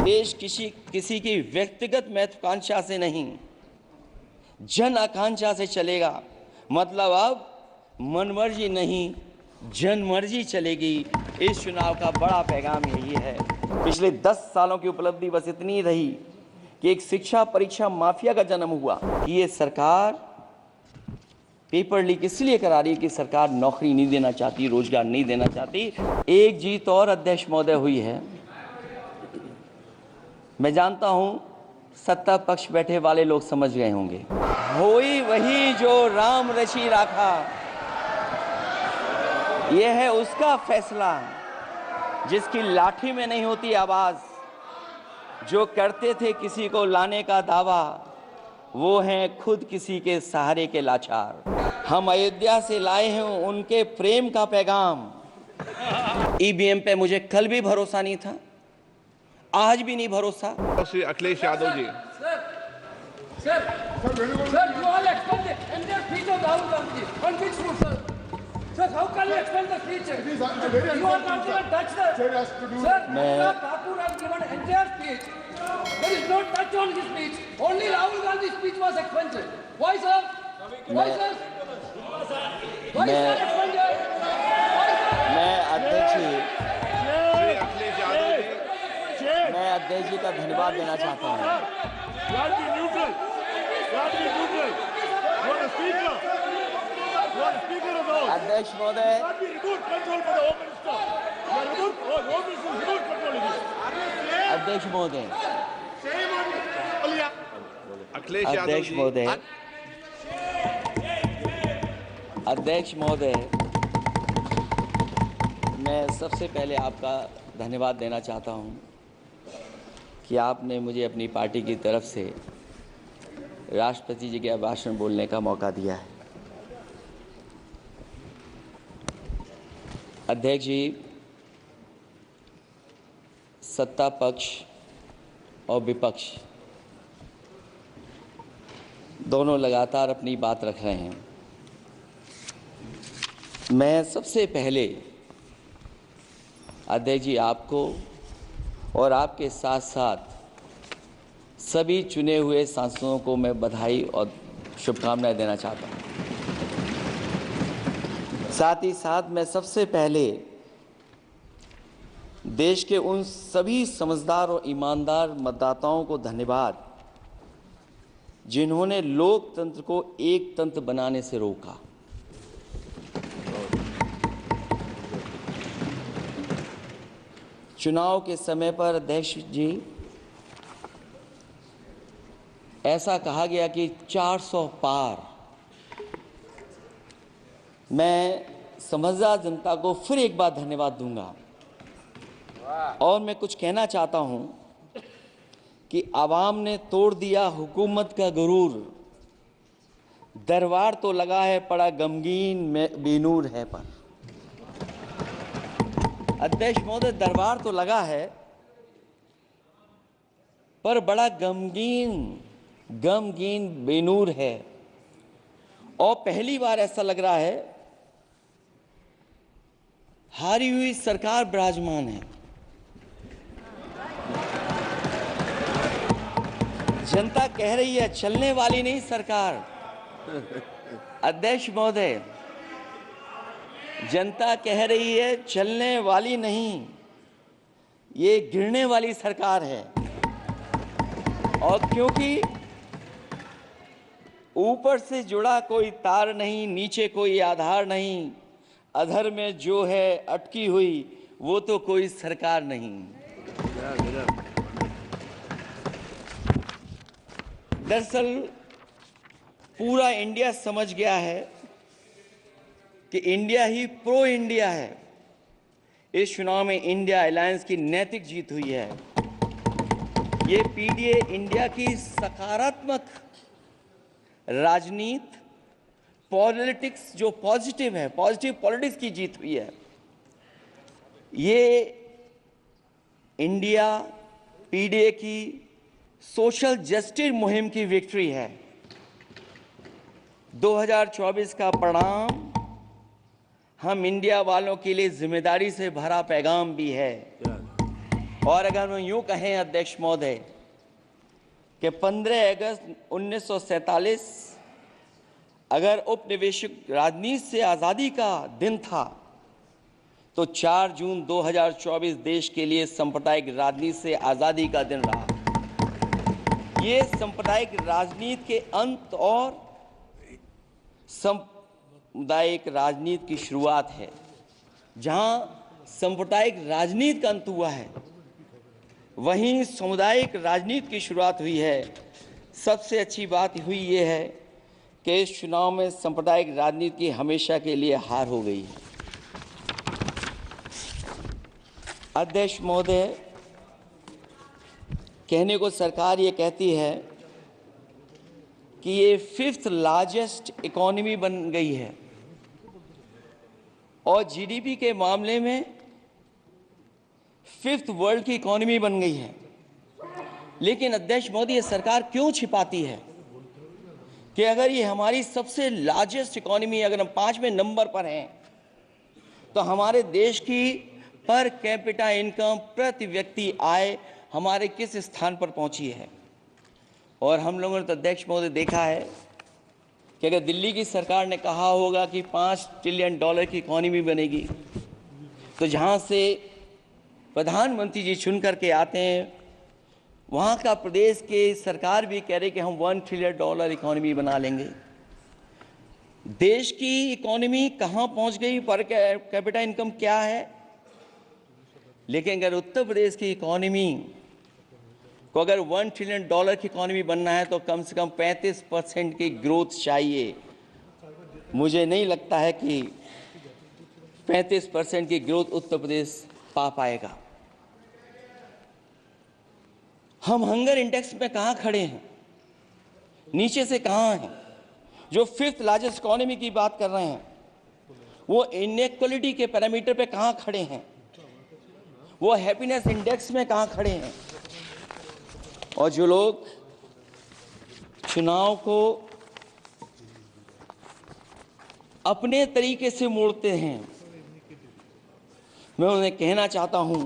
देश किसी की व्यक्तिगत महत्वाकांक्षा से नहीं, जन आकांक्षा से चलेगा। मतलब अब मनमर्जी नहीं, जनमर्जी चलेगी। इस चुनाव का बड़ा पैगाम यही है। पिछले 10 सालों की उपलब्धि बस इतनी रही कि एक शिक्षा परीक्षा माफिया का जन्म हुआ कि ये सरकार पेपर लीक इसलिए करा रही है कि सरकार नौकरी नहीं देना चाहती, रोजगार नहीं देना चाहती। एक जीत और अध्यक्ष महोदय हुई है। मैं जानता हूं सत्ता पक्ष बैठे वाले लोग समझ गए होंगे। होई वही जो राम रची राखा, यह है उसका फैसला जिसकी लाठी में नहीं होती आवाज। जो करते थे किसी को लाने का दावा, वो हैं खुद किसी के सहारे के लाचार। हम अयोध्या से लाए हैं उनके प्रेम का पैगाम। ईवीएम पे मुझे कल भी भरोसा नहीं था, आज भी नहीं भरोसा। Shri Akhilesh Yadav ji. Sir, how can you explain the speech? You are not even touched. Sir, Thakur has given entire speech. There is no touch on his speech. Only Rahul Gandhi's speech was expunged. Why, sir? Why, sir? Why is that expunged? मैं अध्यक्ष अखिलेश जी का धन्यवाद देना चाहता हूँ। अध्यक्ष महोदय, अध्यक्ष महोदय, अखिलेश महोदय, अध्यक्ष महोदय, मैं सबसे पहले आपका धन्यवाद देना चाहता हूं कि आपने मुझे अपनी पार्टी की तरफ से राष्ट्रपति जी का भाषण बोलने का मौका दिया है। अध्यक्ष जी, सत्ता पक्ष और विपक्ष दोनों लगातार अपनी बात रख रहे हैं। मैं सबसे पहले अध्यक्ष जी आपको और आपके साथ साथ सभी चुने हुए सांसदों को मैं बधाई और शुभकामनाएं देना चाहता हूं। साथ ही साथ मैं सबसे पहले देश के उन सभी समझदार और ईमानदार मतदाताओं को धन्यवाद जिन्होंने लोकतंत्र को एक तंत्र बनाने से रोका। चुनाव के समय पर अध्यक्ष जी ऐसा कहा गया कि 400 पार। मैं समझदार जनता को फिर एक बार धन्यवाद दूंगा और मैं कुछ कहना चाहता हूं कि आवाम ने तोड़ दिया हुकूमत का गुरूर। दरबार तो लगा है पड़ा गमगीन में बेनूर है पर। अध्यक्ष महोदय, दरबार तो लगा है पर बड़ा गमगीन बेनूर है। और पहली बार ऐसा लग रहा है हारी हुई सरकार विराजमान है। जनता कह रही है चलने वाली नहीं सरकार। अध्यक्ष महोदय, जनता कह रही है चलने वाली नहीं, ये गिरने वाली सरकार है। और क्योंकि ऊपर से जुड़ा कोई तार नहीं, नीचे कोई आधार नहीं, अधर में जो है अटकी हुई वो तो कोई सरकार नहीं। दरअसल पूरा इंडिया समझ गया है कि इंडिया ही प्रो इंडिया है। इस चुनाव में इंडिया अलायंस की नैतिक जीत हुई है। ये पीडीए इंडिया की सकारात्मक राजनीति, पॉलिटिक्स जो पॉजिटिव है, पॉजिटिव पॉलिटिक्स की जीत हुई है। ये इंडिया पीडीए की सोशल जस्टिस मुहिम की विक्ट्री है। 2024 का परिणाम हम इंडिया वालों के लिए जिम्मेदारी से भरा पैगाम भी है। और अगर हम यूं कहें अध्यक्ष महोदय कि 15 अगस्त 1947 अगर उपनिवेशिक राजनीति से आज़ादी का दिन था, तो 4 जून 2024 देश के लिए सांप्रदायिक राजनीति से आज़ादी का दिन रहा। ये सांप्रदायिक राजनीति के अंत और सामुदायिक राजनीति की शुरुआत है। जहां सांप्रदायिक राजनीति का अंत हुआ है, वहीं सामुदायिक राजनीति की शुरुआत हुई है। सबसे अच्छी बात हुई ये है कि इस चुनाव में सांप्रदायिक राजनीति की हमेशा के लिए हार हो गई है। अध्यक्ष महोदय, कहने को सरकार ये कहती है कि ये 5th लार्जेस्ट इकोनॉमी बन गई है और जीडीपी के मामले में 5th वर्ल्ड की इकोनॉमी बन गई है। लेकिन अध्यक्ष महोदय, ये सरकार क्यों छिपाती है कि अगर ये हमारी सबसे लार्जेस्ट इकोनॉमी, अगर हम 5वें नंबर पर हैं, तो हमारे देश की पर कैपिटा इनकम, प्रति व्यक्ति आय हमारे किस स्थान पर पहुंची है। और हम लोगों ने तो अध्यक्ष महोदय देखा है कि अगर दिल्ली की सरकार ने कहा होगा कि $5 ट्रिलियन की इकोनॉमी बनेगी, तो जहां से प्रधानमंत्री जी चुन करके आते हैं, वहां का प्रदेश के सरकार भी कह रहे कि हम $1 ट्रिलियन इकोनॉमी बना लेंगे। देश की इकोनॉमी कहां पहुंच गई, पर कैपिटा इनकम क्या है। लेकिन अगर उत्तर प्रदेश की इकोनॉमी को अगर $1 ट्रिलियन की इकोनॉमी बनना है, तो कम से कम 35% की ग्रोथ चाहिए। मुझे नहीं लगता है कि 35% की ग्रोथ उत्तर प्रदेश पा पाएगा। हम हंगर इंडेक्स में कहाँ खड़े हैं, नीचे से कहाँ हैं। जो 5th लार्जेस्ट इकोनॉमी की बात कर रहे हैं, वो इनइक्वालिटी के पैरामीटर पे कहाँ खड़े हैं, वो हैप्पीनेस इंडेक्स में कहाँ खड़े हैं। और जो लोग चुनाव को अपने तरीके से मोड़ते हैं, मैं उन्हें कहना चाहता हूं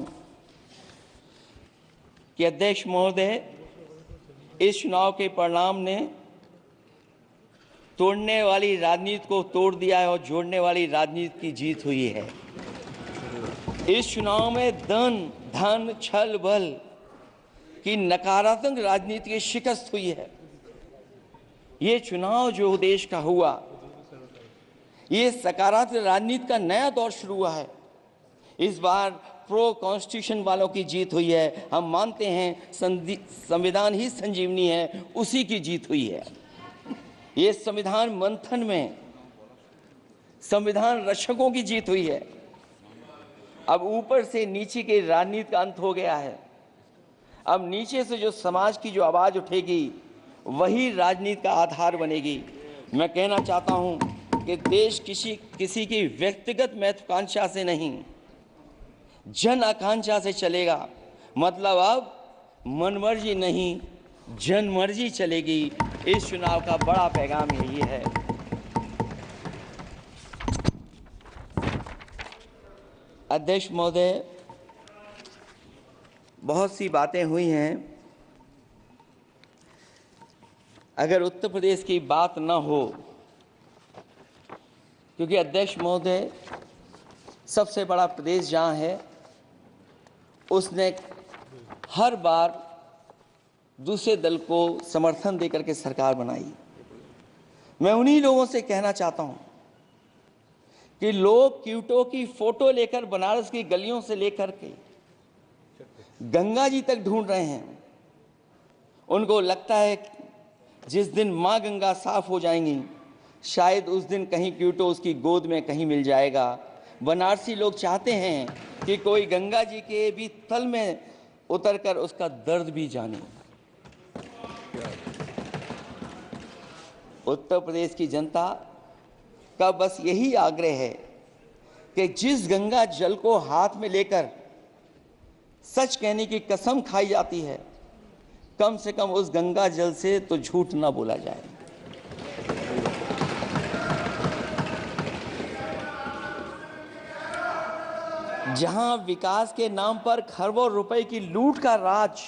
कि अध्यक्ष महोदय, इस चुनाव के परिणाम ने तोड़ने वाली राजनीति को तोड़ दिया है और जोड़ने वाली राजनीति की जीत हुई है। इस चुनाव में धन छल बल की नकारात्मक राजनीति की शिकस्त हुई है। ये चुनाव जो देश का हुआ, ये सकारात्मक राजनीति का नया दौर शुरू हुआ है। इस बार प्रो कॉन्स्टिट्यूशन वालों की जीत हुई है। हम मानते हैं संविधान ही संजीवनी है, उसी की जीत हुई है। ये संविधान मंथन में संविधान रक्षकों की जीत हुई है। अब ऊपर से नीचे की राजनीति का अंत हो गया है। अब नीचे से जो समाज की जो आवाज उठेगी, वही राजनीति का आधार बनेगी। मैं कहना चाहता हूं कि देश किसी की व्यक्तिगत महत्वाकांक्षा से नहीं, जन आकांक्षा से चलेगा। मतलब अब मनमर्जी नहीं, जनमर्जी चलेगी। इस चुनाव का बड़ा पैगाम यही है। अध्यक्ष महोदय, बहुत सी बातें हुई हैं। अगर उत्तर प्रदेश की बात न हो, क्योंकि अध्यक्ष महोदय सबसे बड़ा प्रदेश जहां है, उसने हर बार दूसरे दल को समर्थन देकर के सरकार बनाई। मैं उन्हीं लोगों से कहना चाहता हूं कि लोग क्यूटो की फोटो लेकर बनारस की गलियों से लेकर के गंगा जी तक ढूंढ रहे हैं। उनको लगता है जिस दिन मां गंगा साफ हो जाएंगी, शायद उस दिन कहीं क्यूटो उसकी गोद में कहीं मिल जाएगा। बनारसी लोग चाहते हैं कि कोई गंगा जी के भी तल में उतरकर उसका दर्द भी जाने। उत्तर प्रदेश की जनता का बस यही आग्रह है कि जिस गंगा जल को हाथ में लेकर सच कहने की कसम खाई जाती है, कम से कम उस गंगा जल से तो झूठ ना बोला जाए। जहां विकास के नाम पर खरबों रुपए की लूट का राज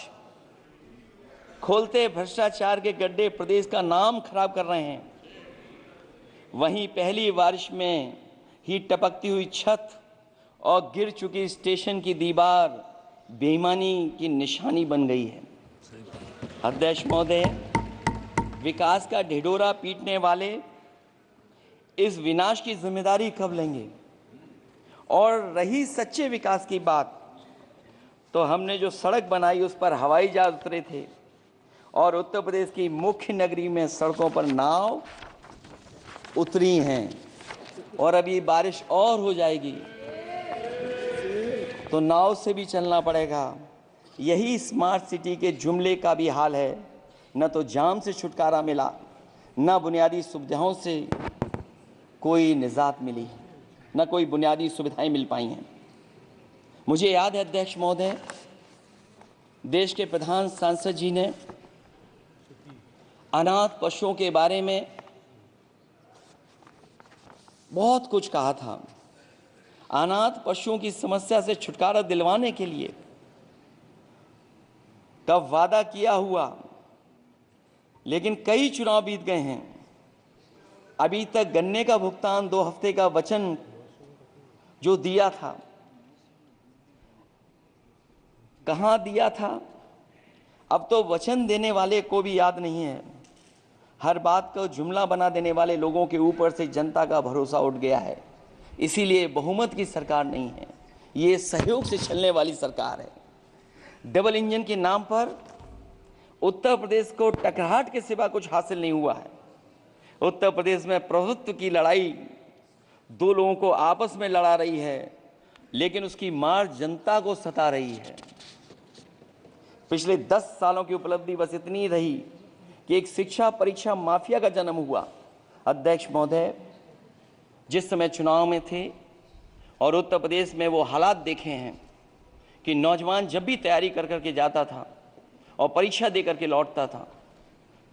खोलते भ्रष्टाचार के गड्ढे प्रदेश का नाम खराब कर रहे हैं, वहीं पहली बारिश में ही टपकती हुई छत और गिर चुकी स्टेशन की दीवार बेईमानी की निशानी बन गई है। अध्यक्ष महोदय, विकास का ढिढोरा पीटने वाले इस विनाश की जिम्मेदारी कब लेंगे? और रही सच्चे विकास की बात, तो हमने जो सड़क बनाई उस पर हवाई जहाज उतरे थे और उत्तर प्रदेश की मुख्य नगरी में सड़कों पर नाव उतरी हैं, और अभी बारिश और हो जाएगी तो नाव से भी चलना पड़ेगा। यही स्मार्ट सिटी के जुमले का भी हाल है। न तो जाम से छुटकारा मिला, न बुनियादी सुविधाओं से कोई निजात मिली, न कोई बुनियादी सुविधाएं मिल पाई हैं। मुझे याद है अध्यक्ष महोदय, देश के प्रधान सांसद जी ने अनाथ पशुओं के बारे में बहुत कुछ कहा था। अनाथ पशुओं की समस्या से छुटकारा दिलवाने के लिए कब वादा किया हुआ, लेकिन कई चुनाव बीत गए हैं, अभी तक गन्ने का भुगतान 2 हफ्ते का वचन जो दिया था, कहां दिया था? अब तो वचन देने वाले को भी याद नहीं है। हर बात को जुमला बना देने वाले लोगों के ऊपर से जनता का भरोसा उठ गया है। इसीलिए बहुमत की सरकार नहीं है, ये सहयोग से चलने वाली सरकार है। डबल इंजन के नाम पर उत्तर प्रदेश को टकराहट के सिवा कुछ हासिल नहीं हुआ है। उत्तर प्रदेश में प्रभुत्व की लड़ाई 2 लोगों को आपस में लड़ा रही है, लेकिन उसकी मार जनता को सता रही है। पिछले 10 सालों की उपलब्धि बस इतनी रही कि एक शिक्षा परीक्षा माफिया का जन्म हुआ। अध्यक्ष महोदय, जिस समय चुनाव में थे और उत्तर प्रदेश में वो हालात देखे हैं कि नौजवान जब भी तैयारी कर करके जाता था और परीक्षा दे करके लौटता था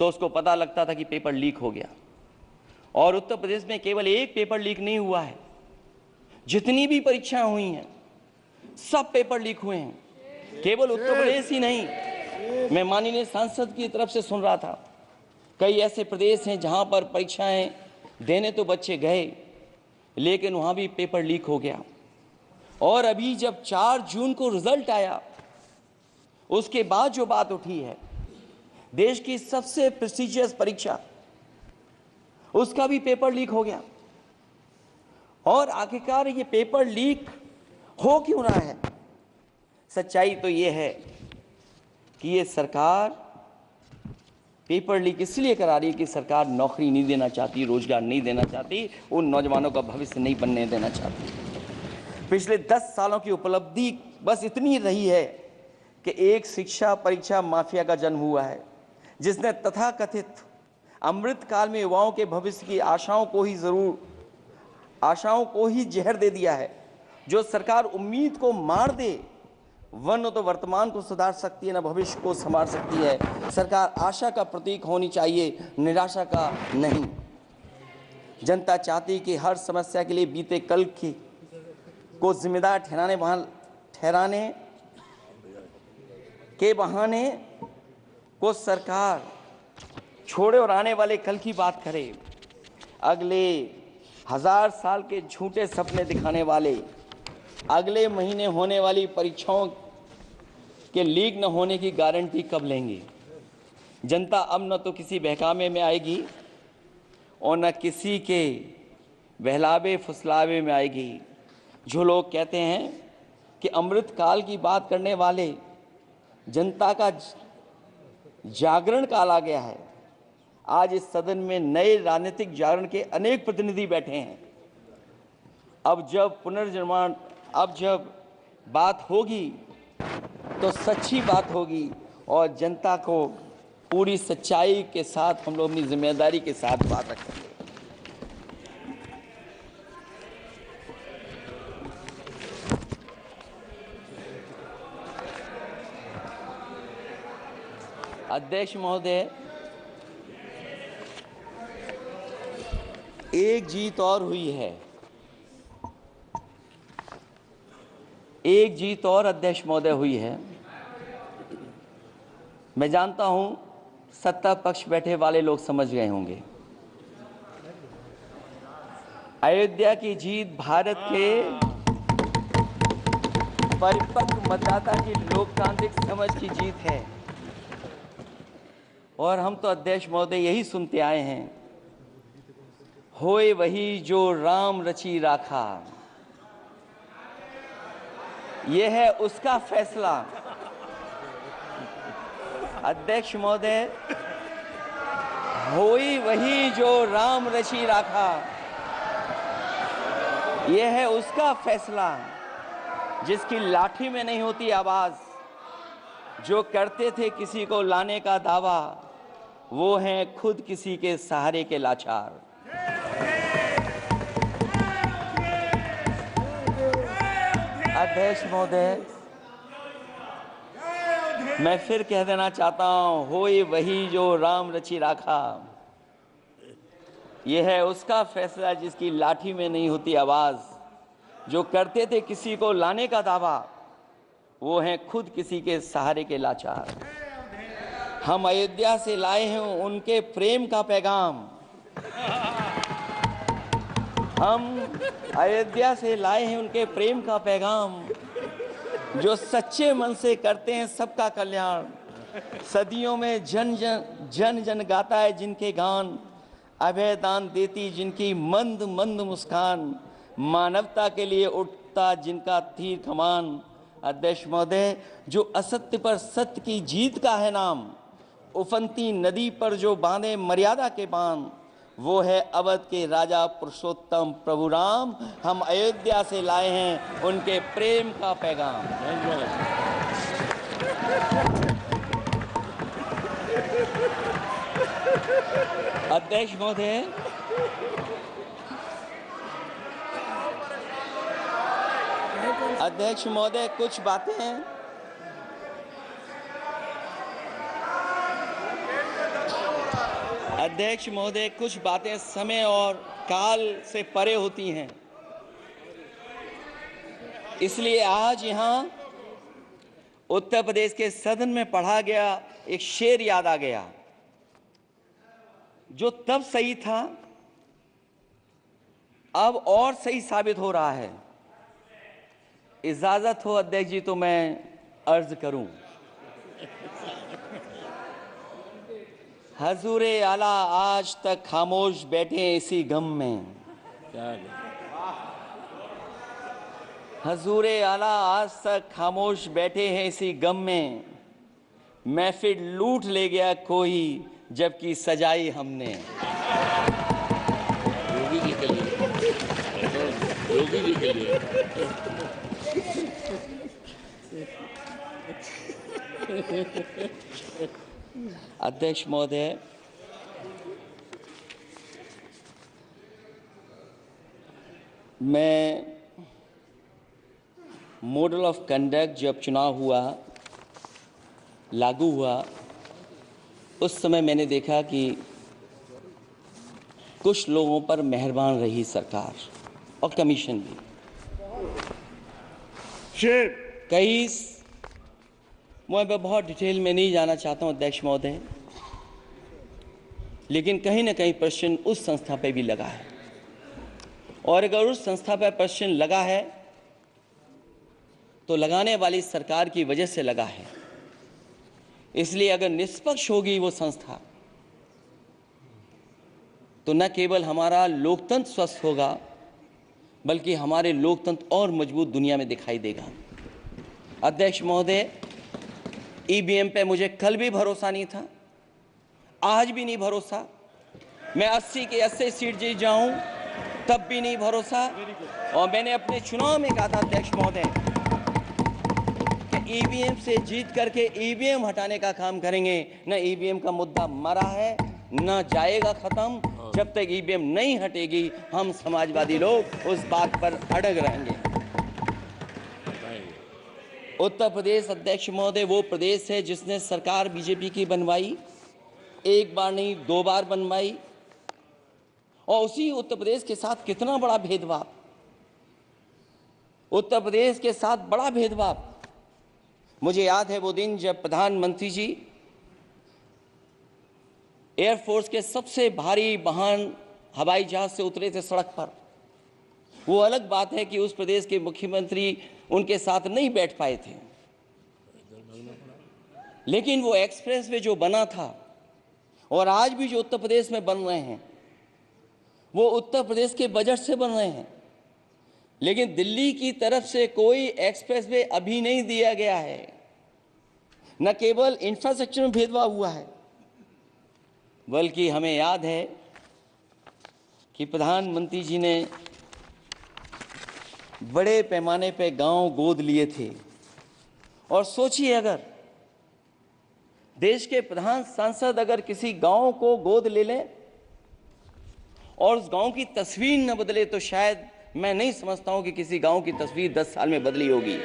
तो उसको पता लगता था कि पेपर लीक हो गया। और उत्तर प्रदेश में केवल एक पेपर लीक नहीं हुआ है, जितनी भी परीक्षाएं हुई हैं सब पेपर लीक हुए हैं। केवल उत्तर प्रदेश ही नहीं, मैं माननीय सांसद की तरफ से सुन रहा था, कई ऐसे प्रदेश हैं जहां पर परीक्षाएं देने तो बच्चे गए, लेकिन वहां भी पेपर लीक हो गया। और अभी जब 4 जून को रिजल्ट आया, उसके बाद जो बात उठी है, देश की सबसे प्रेस्टिजियस परीक्षा, उसका भी पेपर लीक हो गया। और आखिरकार ये पेपर लीक हो क्यों रहा है? सच्चाई तो ये है कि ये सरकार पेपर लीक इसलिए करा रही है कि सरकार नौकरी नहीं देना चाहती, रोजगार नहीं देना चाहती, उन नौजवानों का भविष्य नहीं बनने देना चाहती। पिछले 10 सालों की उपलब्धि बस इतनी रही है कि एक शिक्षा परीक्षा माफिया का जन्म हुआ है, जिसने तथाकथित अमृत काल में युवाओं के भविष्य की आशाओं को ही जहर दे दिया है। जो सरकार उम्मीद को मार दे, वह न तो वर्तमान को सुधार सकती है, न भविष्य को संवार सकती है। सरकार आशा का प्रतीक होनी चाहिए, निराशा का नहीं। जनता चाहती कि हर समस्या के लिए बीते कल को जिम्मेदार ठहराने के बहाने को सरकार छोड़े और आने वाले कल की बात करे। अगले 1000 साल के झूठे सपने दिखाने वाले अगले महीने होने वाली परीक्षाओं के लीक न होने की गारंटी कब लेंगे? जनता अब न तो किसी बहकावे में आएगी और न किसी के बहलावे फुसलावे में आएगी। जो लोग कहते हैं कि अमृत काल की बात करने वाले जनता का जागरण काल आ गया है, आज इस सदन में नए राजनीतिक जागरण के अनेक प्रतिनिधि बैठे हैं। अब जब बात होगी तो सच्ची बात होगी और जनता को पूरी सच्चाई के साथ हम लोग अपनी जिम्मेदारी के साथ बात रखेंगे। अध्यक्ष महोदय, एक जीत और हुई है। एक जीत और अध्यक्ष महोदय हुई है। मैं जानता हूं सत्ता पक्ष बैठे वाले लोग समझ गए होंगे। अयोध्या की जीत भारत के परिपक्व मतदाता की लोकतांत्रिक समझ की जीत है। और हम तो अध्यक्ष महोदय यही सुनते आए हैं, होए वही जो राम रची राखा। यह है उसका फैसला। अध्यक्ष महोदय, होई वही जो राम रची राखा, यह है उसका फैसला जिसकी लाठी में नहीं होती आवाज। जो करते थे किसी को लाने का दावा, वो हैं खुद किसी के सहारे के लाचार। अध्यक्ष महोदय, मैं फिर कह देना चाहता हूं, होए वही जो राम रची राखा। यह है उसका फैसला जिसकी लाठी में नहीं होती आवाज। जो करते थे किसी को लाने का दावा, वो हैं खुद किसी के सहारे के लाचार। हम अयोध्या से लाए हैं उनके प्रेम का पैगाम। हम अयोध्या से लाए हैं उनके प्रेम का पैगाम, जो सच्चे मन से करते हैं सबका कल्याण। सदियों में जन जन गाता है जिनके गान, अभय दान देती जिनकी मंद मंद मुस्कान, मानवता के लिए उठता जिनका तीर कमान। अध्यक्ष महोदय, जो असत्य पर सत्य की जीत का है नाम, उफनती नदी पर जो बांधे मर्यादा के बांध, वो है अवध के राजा पुरुषोत्तम प्रभु राम। हम अयोध्या से लाए हैं उनके प्रेम का पैगाम। अध्यक्ष महोदय, अध्यक्ष महोदय, कुछ बातें अध्यक्ष महोदय कुछ बातें समय और काल से परे होती हैं। इसलिए आज यहां उत्तर प्रदेश के सदन में पढ़ा गया एक शेर याद आ गया, जो तब सही था अब और सही साबित हो रहा है। इजाजत हो अध्यक्ष जी तो मैं अर्ज करूं। हजूरे आला आज तक खामोश बैठे इसी गम में। हजूरे आला आज तक खामोश बैठे हैं इसी गम में। महफिल लूट ले गया कोई जबकि सजाई हमने। योगी जी के लिए, योगी जी के लिए। अध्यक्ष महोदय, मैं मॉडल ऑफ कंडक्ट जब चुनाव हुआ, लागू हुआ, उस समय मैंने देखा कि कुछ लोगों पर मेहरबान रही सरकार और कमीशन भी। कई, मैं बहुत डिटेल में नहीं जाना चाहता हूं अध्यक्ष महोदय, लेकिन कहीं ना कहीं प्रश्न उस संस्था पे भी लगा है। और अगर उस संस्था पर प्रश्न लगा है तो लगाने वाली सरकार की वजह से लगा है। इसलिए अगर निष्पक्ष होगी वो संस्था तो न केवल हमारा लोकतंत्र स्वस्थ होगा, बल्कि हमारे लोकतंत्र और मजबूत दुनिया में दिखाई देगा। अध्यक्ष महोदय, ईवीएम पे मुझे कल भी भरोसा नहीं था, आज भी नहीं भरोसा। मैं 80 के 80 सीट जीत जाऊं तब भी नहीं भरोसा। और मैंने अपने चुनाव में कहा था अध्यक्ष महोदय कि ईवीएम से जीत करके ईवीएम हटाने का काम करेंगे। न ईवीएम का मुद्दा मरा है, न जाएगा खत्म। जब तक ईवीएम नहीं हटेगी हम समाजवादी लोग उस बात पर अड़ग रहेंगे। उत्तर प्रदेश अध्यक्ष महोदय वो प्रदेश है जिसने सरकार बीजेपी की बनवाई, एक बार नहीं 2 बार बनवाई। और उसी उत्तर प्रदेश के साथ कितना बड़ा भेदभाव। उत्तर प्रदेश के साथ बड़ा भेदभाव। मुझे याद है वो दिन जब प्रधानमंत्री जी एयरफोर्स के सबसे भारी वाहन हवाई जहाज से उतरे थे सड़क पर। वो अलग बात है कि उस प्रदेश के मुख्यमंत्री उनके साथ नहीं बैठ पाए थे, लेकिन वो एक्सप्रेसवे जो बना था और आज भी जो उत्तर प्रदेश में बन रहे हैं वो उत्तर प्रदेश के बजट से बन रहे हैं। लेकिन दिल्ली की तरफ से कोई एक्सप्रेसवे अभी नहीं दिया गया है। न केवल इंफ्रास्ट्रक्चर में भेदभाव हुआ है, बल्कि हमें याद है कि प्रधानमंत्री जी ने बड़े पैमाने पे गांव गोद लिए थे। और सोचिए, अगर देश के प्रधान सांसद अगर किसी गांव को गोद ले लें और उस गांव की तस्वीर न बदले, तो शायद मैं नहीं समझता हूं कि किसी गांव की तस्वीर 10 साल में बदली होगी।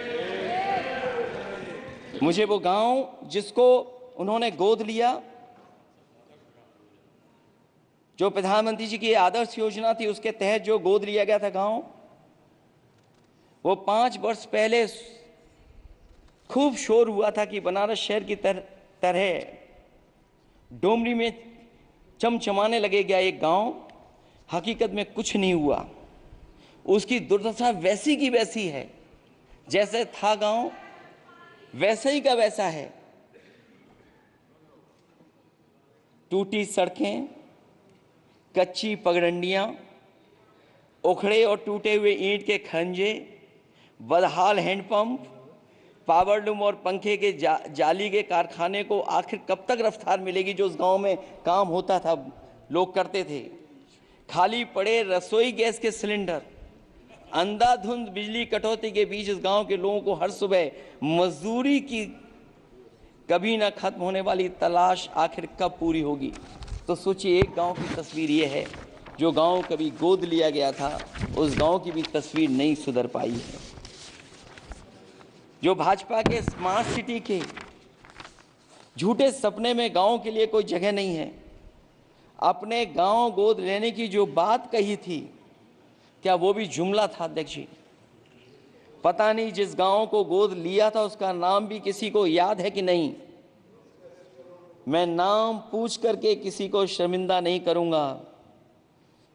मुझे वो गांव जिसको उन्होंने गोद लिया, जो प्रधानमंत्री जी की आदर्श योजना थी उसके तहत जो गोद लिया गया था गांव, वो 5 वर्ष पहले खूब शोर हुआ था कि बनारस शहर की तरह डोमरी में चमचमाने लगेगा एक गांव। हकीकत में कुछ नहीं हुआ। उसकी दुर्दशा वैसी की वैसी है, जैसे था गांव वैसे ही का वैसा है। टूटी सड़कें, कच्ची पगडंडियां, उखड़े और टूटे हुए ईंट के खंजे, बदहाल हैंडपंप, पावरलूम और पंखे के जाली के कारखाने को आखिर कब तक रफ्तार मिलेगी जो उस गांव में काम होता था, लोग करते थे। खाली पड़े रसोई गैस के सिलेंडर, अंधाधुंध बिजली कटौती के बीच इस गांव के लोगों को हर सुबह मजदूरी की कभी ना खत्म होने वाली तलाश आखिर कब पूरी होगी। तो सोचिए, एक गांव की तस्वीर ये है। जो गांव कभी गोद लिया गया था, उस गांव की भी तस्वीर नहीं सुधर पाई है। जो भाजपा के स्मार्ट सिटी के झूठे सपने में गांव के लिए कोई जगह नहीं है। अपने गांव गोद लेने की जो बात कही थी, क्या वो भी जुमला था अध्यक्ष जी? पता नहीं जिस गांव को गोद लिया था उसका नाम भी किसी को याद है कि नहीं। मैं नाम पूछ करके किसी को शर्मिंदा नहीं करूंगा,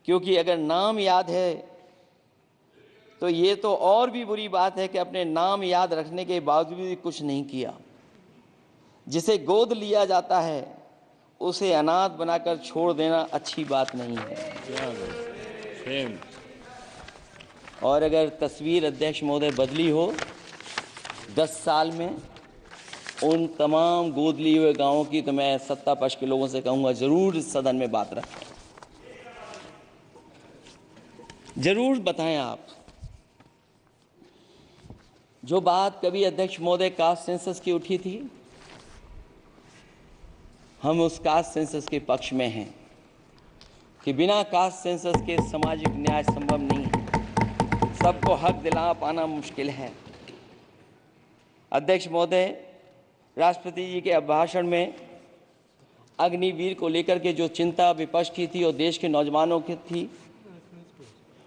क्योंकि अगर नाम याद है तो ये तो और भी बुरी बात है कि अपने नाम याद रखने के बावजूद भी कुछ नहीं किया। जिसे गोद लिया जाता है उसे अनाथ बनाकर छोड़ देना अच्छी बात नहीं है। और अगर तस्वीर अध्यक्ष महोदय बदली हो 10 साल में उन तमाम गोद लिए हुए गांवों की, तो मैं सत्ता पक्ष के लोगों से कहूंगा जरूर सदन में बात रखें, जरूर बताएं आप। जो बात कभी अध्यक्ष महोदय कास्ट सेंसस की उठी थी, हम उस कास्ट सेंसस के पक्ष में हैं कि बिना कास्ट सेंसस के सामाजिक न्याय संभव नहीं है। सबको हक दिला पाना मुश्किल है। अध्यक्ष महोदय, राष्ट्रपति जी के अभिभाषण में अग्निवीर को लेकर के जो चिंता विपक्ष की थी और देश के नौजवानों की थी,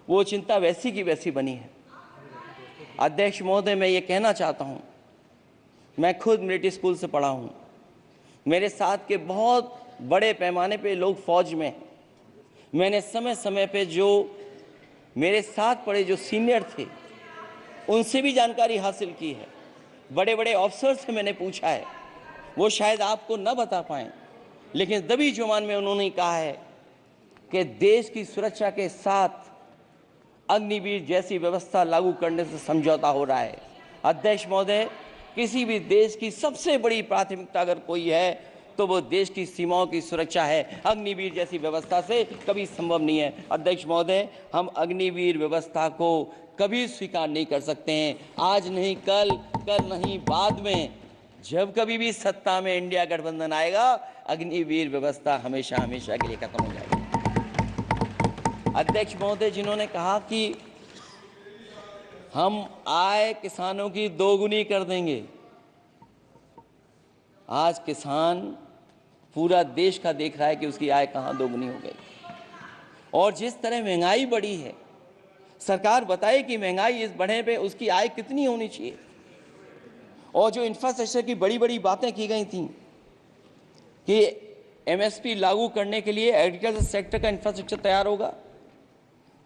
वो चिंता वैसी की वैसी बनी है। अध्यक्ष महोदय, मैं ये कहना चाहता हूँ, मैं खुद मिलिट्री स्कूल से पढ़ा हूँ। मेरे साथ के बहुत बड़े पैमाने पे लोग फौज में हैं। मैंने समय समय पे जो मेरे साथ पढ़े जो सीनियर थे उनसे भी जानकारी हासिल की है। बड़े बड़े ऑफिसर से मैंने पूछा है, वो शायद आपको न बता पाएं, लेकिन दबी जुबान में उन्होंने कहा है कि देश की सुरक्षा के साथ अग्निवीर जैसी व्यवस्था लागू करने से समझौता हो रहा है। अध्यक्ष महोदय, किसी भी देश की सबसे बड़ी प्राथमिकता अगर कोई है तो वो देश की सीमाओं की सुरक्षा है। अग्निवीर जैसी व्यवस्था से कभी संभव नहीं है। अध्यक्ष महोदय, हम अग्निवीर व्यवस्था को कभी स्वीकार नहीं कर सकते हैं। आज नहीं कल, कल नहीं बाद में, जब कभी भी सत्ता में इंडिया गठबंधन आएगा, अग्निवीर व्यवस्था हमेशा हमेशा के लिए खत्म हो जाएगी। अध्यक्ष महोदय, जिन्होंने कहा कि हम आय किसानों की दोगुनी कर देंगे, आज किसान पूरा देश का देख रहा है कि उसकी आय कहां दोगुनी हो गई। और जिस तरह महंगाई बढ़ी है, सरकार बताए कि महंगाई इस बढ़ने पे उसकी आय कितनी होनी चाहिए। और जो इंफ्रास्ट्रक्चर की बड़ी बड़ी बातें की गई थी कि एमएसपी लागू करने के लिए एग्रीकल्चर सेक्टर का इंफ्रास्ट्रक्चर तैयार होगा,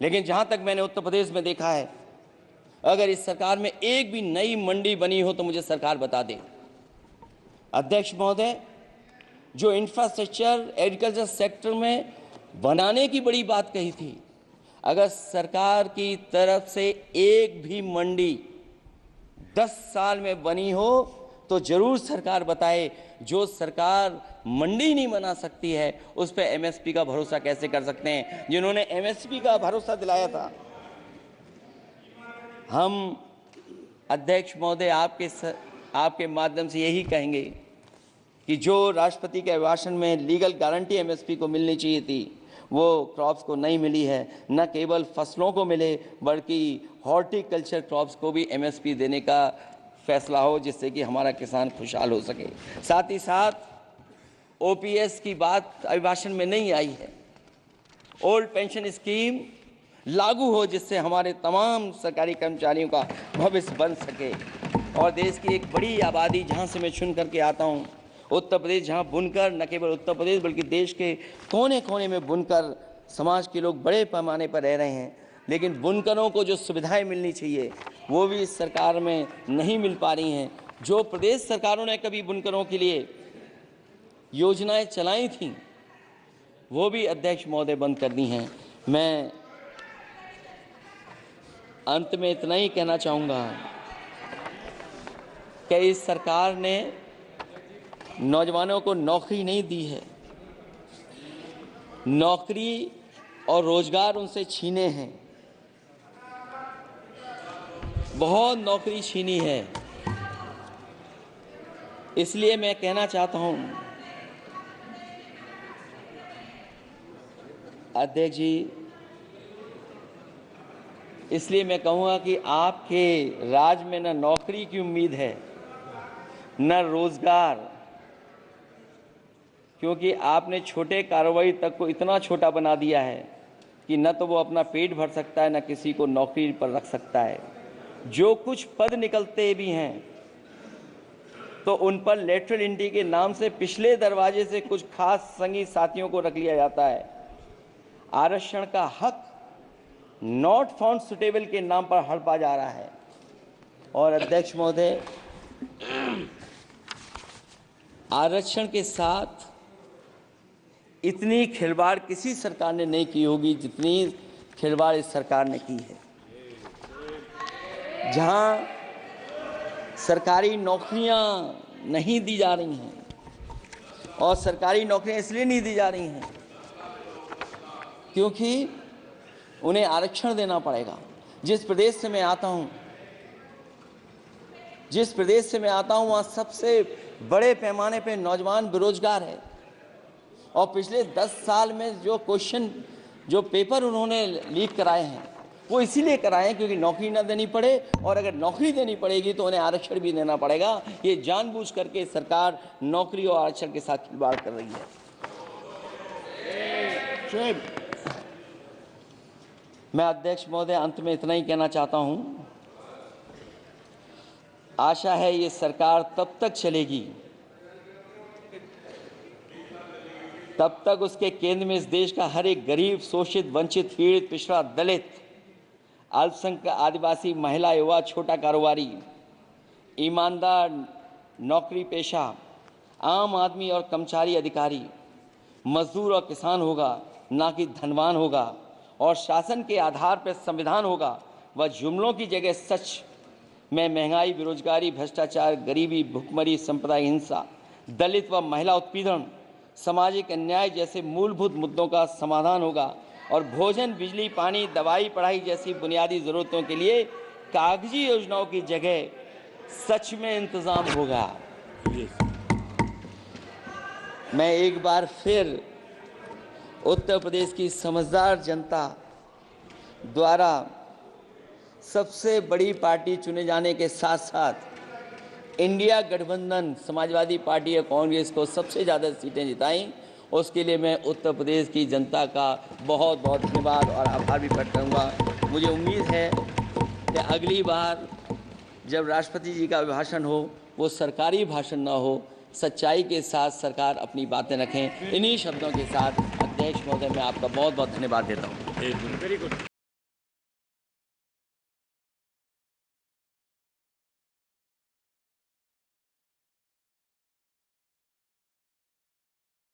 लेकिन जहां तक मैंने उत्तर प्रदेश में देखा है, अगर इस सरकार में एक भी नई मंडी बनी हो तो मुझे सरकार बता दे। अध्यक्ष महोदय, जो इंफ्रास्ट्रक्चर एग्रीकल्चर सेक्टर में बनाने की बड़ी बात कही थी, अगर सरकार की तरफ से एक भी मंडी 10 साल में बनी हो तो जरूर सरकार बताए। जो सरकार मंडी नहीं बना सकती है उस पर एमएसपी का भरोसा कैसे कर सकते हैं, जिन्होंने एमएसपी का भरोसा दिलाया था। हम अध्यक्ष महोदय आपके माध्यम से यही कहेंगे कि जो राष्ट्रपति के अभिभाषण में लीगल गारंटी एमएसपी को मिलनी चाहिए थी वो क्रॉप्स को नहीं मिली है। न केवल फसलों को मिले बल्कि हॉर्टिकल्चर क्रॉप्स को भी एमएसपी देने का फैसला हो, जिससे कि हमारा किसान खुशहाल हो सके। साथ ही साथ ओपीएस की बात अभिभाषण में नहीं आई है। ओल्ड पेंशन स्कीम लागू हो जिससे हमारे तमाम सरकारी कर्मचारियों का भविष्य बन सके। और देश की एक बड़ी आबादी जहाँ से मैं चुन करके आता हूँ, उत्तर प्रदेश, जहाँ बुनकर न केवल उत्तर प्रदेश बल्कि देश के कोने कोने में बुनकर समाज के लोग बड़े पैमाने पर रह रहे हैं, लेकिन बुनकरों को जो सुविधाएं मिलनी चाहिए वो भी इस सरकार में नहीं मिल पा रही हैं। जो प्रदेश सरकारों ने कभी बुनकरों के लिए योजनाएं चलाई थीं वो भी अध्यक्ष महोदय बंद कर दी हैं। मैं अंत में इतना ही कहना चाहूँगा कि इस सरकार ने नौजवानों को नौकरी नहीं दी है, नौकरी और रोजगार उनसे छीने हैं, बहुत नौकरी छीनी है। इसलिए मैं कहना चाहता हूं अध्यक्ष जी, इसलिए मैं कहूँगा कि आपके राज में न नौकरी की उम्मीद है न रोजगार, क्योंकि आपने छोटे कारोबारी तक को इतना छोटा बना दिया है कि न तो वो अपना पेट भर सकता है न किसी को नौकरी पर रख सकता है। जो कुछ पद निकलते भी हैं तो उन पर लेटरल एंट्री के नाम से पिछले दरवाजे से कुछ खास संगी साथियों को रख लिया जाता है। आरक्षण का हक नॉट फाउंड सुटेबल के नाम पर हड़पा जा रहा है। और अध्यक्ष महोदय, आरक्षण के साथ इतनी खिलवाड़ किसी सरकार ने नहीं की होगी जितनी खिलवाड़ इस सरकार ने की है। जहां सरकारी नौकरियां नहीं दी जा रही हैं, और सरकारी नौकरियां इसलिए नहीं दी जा रही हैं क्योंकि उन्हें आरक्षण देना पड़ेगा। जिस प्रदेश से मैं आता हूं वहां सबसे बड़े पैमाने पे नौजवान बेरोजगार है। और पिछले 10 साल में जो क्वेश्चन, जो पेपर उन्होंने लीक कराए हैं वो इसीलिए कराए हैं क्योंकि नौकरी ना देनी पड़े, और अगर नौकरी देनी पड़ेगी तो उन्हें आरक्षण भी देना पड़ेगा। ये जानबूझ करके सरकार नौकरी और आरक्षण के साथ खिलवाड़ कर रही है। मैं अध्यक्ष महोदय अंत में इतना ही कहना चाहता हूं, आशा है ये सरकार तब तक चलेगी तब तक उसके केंद्र में इस देश का हर एक गरीब, शोषित, वंचित, पीड़ित, पिछड़ा, दलित, अल्पसंख्यक, आदिवासी, महिला, युवा, छोटा कारोबारी, ईमानदार, नौकरी पेशा, आम आदमी और कर्मचारी, अधिकारी, मजदूर और किसान होगा, ना कि धनवान होगा। और शासन के आधार पर संविधान होगा। वह जुमलों की जगह सच में महंगाई, बेरोजगारी, भ्रष्टाचार, गरीबी, भुखमरी, सांप्रदायिक हिंसा, दलित व महिला उत्पीड़न, सामाजिक अन्याय जैसे मूलभूत मुद्दों का समाधान होगा। और भोजन, बिजली, पानी, दवाई, पढ़ाई जैसी बुनियादी ज़रूरतों के लिए कागजी योजनाओं की जगह सच में इंतज़ाम होगा। मैं एक बार फिर उत्तर प्रदेश की समझदार जनता द्वारा सबसे बड़ी पार्टी चुने जाने के साथ साथ इंडिया गठबंधन समाजवादी पार्टी और कांग्रेस को सबसे ज़्यादा सीटें जिताई, उसके लिए मैं उत्तर प्रदेश की जनता का बहुत बहुत धन्यवाद और आभार भी प्रकट करूँगा। मुझे उम्मीद है कि अगली बार जब राष्ट्रपति जी का भाषण हो वो सरकारी भाषण ना हो, सच्चाई के साथ सरकार अपनी बातें रखें। इन्हीं शब्दों के साथ अध्यक्ष महोदय मैं आपका बहुत बहुत धन्यवाद देता हूँ। Very good.